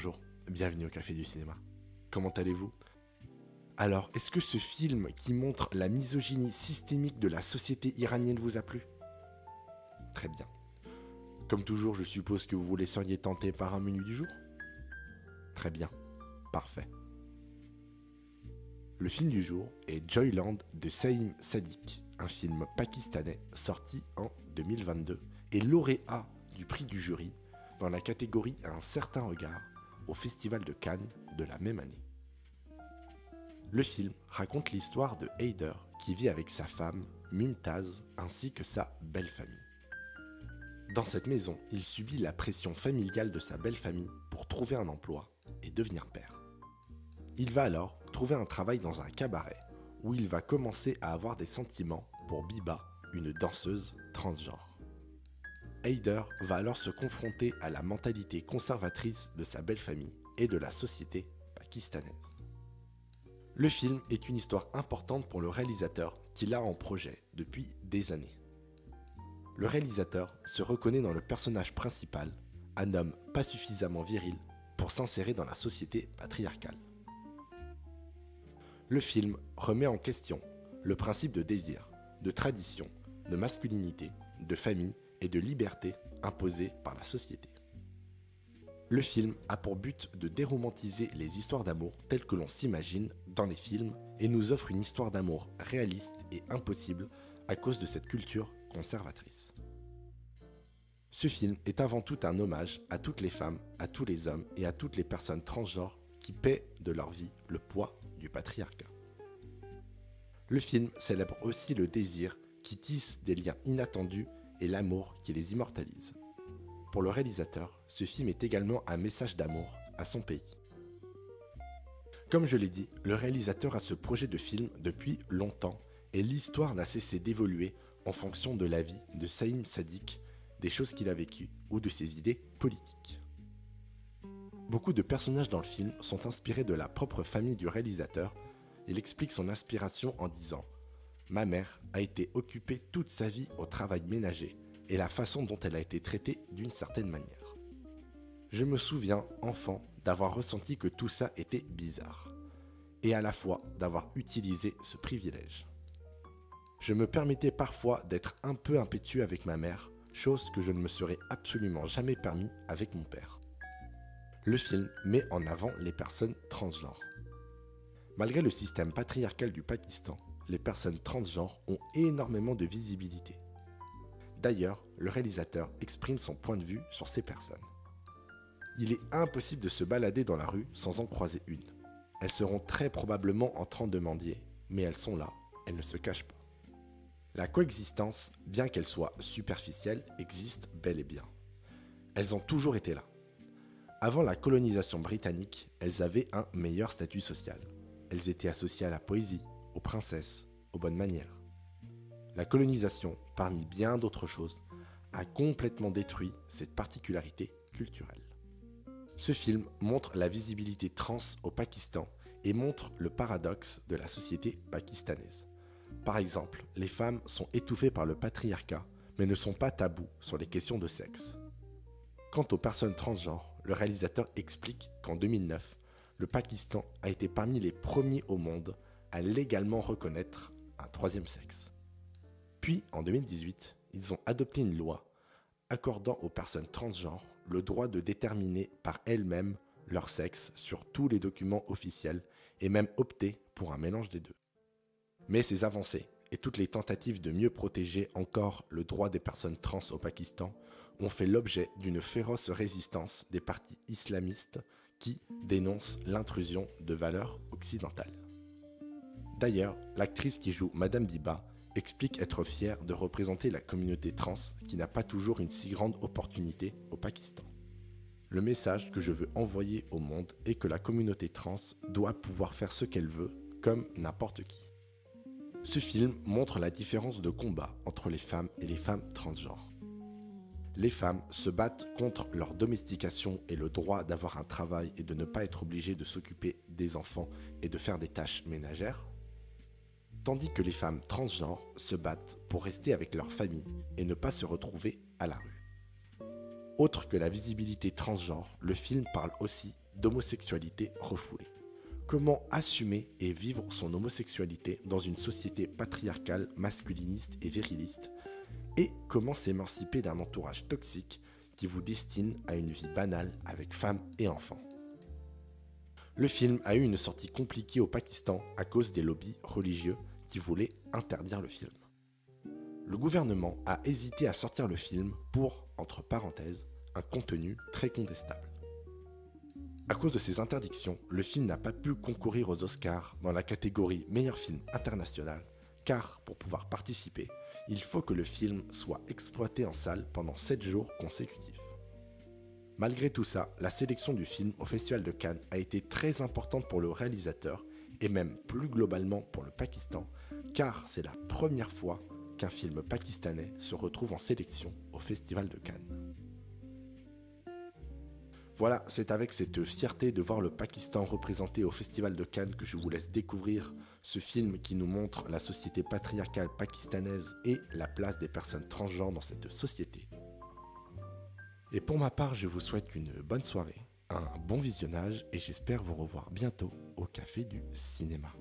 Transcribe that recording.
Bonjour, bienvenue au Café du Cinéma. Comment allez-vous? Alors, est-ce que ce film qui montre la misogynie systémique de la société iranienne vous a plu? Très bien. Comme toujours, je suppose que vous seriez tenté par un menu du jour? Très bien, parfait. Le film du jour est Joyland de Saïm Sadiq, un film pakistanais sorti en 2022 et lauréat du prix du jury dans la catégorie Un certain regard au Festival de Cannes de la même année. Le film raconte l'histoire de Haider qui vit avec sa femme, Mumtaz, ainsi que sa belle famille. Dans cette maison, il subit la pression familiale de sa belle famille pour trouver un emploi et devenir père. Il va alors trouver un travail dans un cabaret où il va commencer à avoir des sentiments pour Biba, une danseuse transgenre. Haider va alors se confronter à la mentalité conservatrice de sa belle famille et de la société pakistanaise. Le film est une histoire importante pour le réalisateur qui l'a en projet depuis des années. Le réalisateur se reconnaît dans le personnage principal, un homme pas suffisamment viril pour s'insérer dans la société patriarcale. Le film remet en question le principe de désir, de tradition, de masculinité, de famille et de liberté imposées par la société. Le film a pour but de déromantiser les histoires d'amour telles que l'on s'imagine dans les films et nous offre une histoire d'amour réaliste et impossible à cause de cette culture conservatrice. Ce film est avant tout un hommage à toutes les femmes, à tous les hommes et à toutes les personnes transgenres qui paient de leur vie le poids du patriarcat. Le film célèbre aussi le désir qui tisse des liens inattendus et l'amour qui les immortalise. Pour le réalisateur, ce film est également un message d'amour à son pays. Comme je l'ai dit, le réalisateur a ce projet de film depuis longtemps et l'histoire n'a cessé d'évoluer en fonction de la vie de Saïm Sadiq, des choses qu'il a vécues ou de ses idées politiques. Beaucoup de personnages dans le film sont inspirés de la propre famille du réalisateur. Il explique son inspiration en disant « Ma mère a été occupée toute sa vie au travail ménager et la façon dont elle a été traitée d'une certaine manière. Je me souviens, enfant, d'avoir ressenti que tout ça était bizarre, et à la fois d'avoir utilisé ce privilège. Je me permettais parfois d'être un peu impétueux avec ma mère, chose que je ne me serais absolument jamais permis avec mon père. » Le film met en avant les personnes transgenres. Malgré le système patriarcal du Pakistan, les personnes transgenres ont énormément de visibilité. D'ailleurs, le réalisateur exprime son point de vue sur ces personnes. Il est impossible de se balader dans la rue sans en croiser une. Elles seront très probablement en train de mendier, mais elles sont là, elles ne se cachent pas. La coexistence, bien qu'elle soit superficielle, existe bel et bien. Elles ont toujours été là. Avant la colonisation britannique, elles avaient un meilleur statut social. Elles étaient associées à la poésie, aux princesses, aux bonnes manières. La colonisation, parmi bien d'autres choses, a complètement détruit cette particularité culturelle. Ce film montre la visibilité trans au Pakistan et montre le paradoxe de la société pakistanaise. Par exemple, les femmes sont étouffées par le patriarcat, mais ne sont pas tabous sur les questions de sexe. Quant aux personnes transgenres, le réalisateur explique qu'en 2009, le Pakistan a été parmi les premiers au monde à légalement reconnaître un troisième sexe. Puis, en 2018, ils ont adopté une loi accordant aux personnes transgenres le droit de déterminer par elles-mêmes leur sexe sur tous les documents officiels et même opter pour un mélange des deux. Mais ces avancées et toutes les tentatives de mieux protéger encore le droit des personnes trans au Pakistan ont fait l'objet d'une féroce résistance des partis islamistes qui dénoncent l'intrusion de valeurs occidentales. D'ailleurs, l'actrice qui joue Madame Biba explique être fière de représenter la communauté trans qui n'a pas toujours une si grande opportunité au Pakistan. Le message que je veux envoyer au monde est que la communauté trans doit pouvoir faire ce qu'elle veut, comme n'importe qui. Ce film montre la différence de combat entre les femmes et les femmes transgenres. Les femmes se battent contre leur domestication et le droit d'avoir un travail et de ne pas être obligées de s'occuper des enfants et de faire des tâches ménagères, tandis que les femmes transgenres se battent pour rester avec leur famille et ne pas se retrouver à la rue. Autre que la visibilité transgenre, le film parle aussi d'homosexualité refoulée. Comment assumer et vivre son homosexualité dans une société patriarcale, masculiniste et viriliste, et comment s'émanciper d'un entourage toxique qui vous destine à une vie banale avec femmes et enfants. Le film a eu une sortie compliquée au Pakistan à cause des lobbies religieux qui voulaient interdire le film. Le gouvernement a hésité à sortir le film pour, entre parenthèses, un contenu très contestable. À cause de ces interdictions, le film n'a pas pu concourir aux Oscars dans la catégorie meilleur film international, car pour pouvoir participer, il faut que le film soit exploité en salle pendant 7 jours consécutifs. Malgré tout ça, la sélection du film au Festival de Cannes a été très importante pour le réalisateur et même plus globalement pour le Pakistan, car c'est la première fois qu'un film pakistanais se retrouve en sélection au Festival de Cannes. Voilà, c'est avec cette fierté de voir le Pakistan représenté au Festival de Cannes que je vous laisse découvrir ce film qui nous montre la société patriarcale pakistanaise et la place des personnes transgenres dans cette société. Et pour ma part, je vous souhaite une bonne soirée, un bon visionnage et j'espère vous revoir bientôt au Café du Cinéma.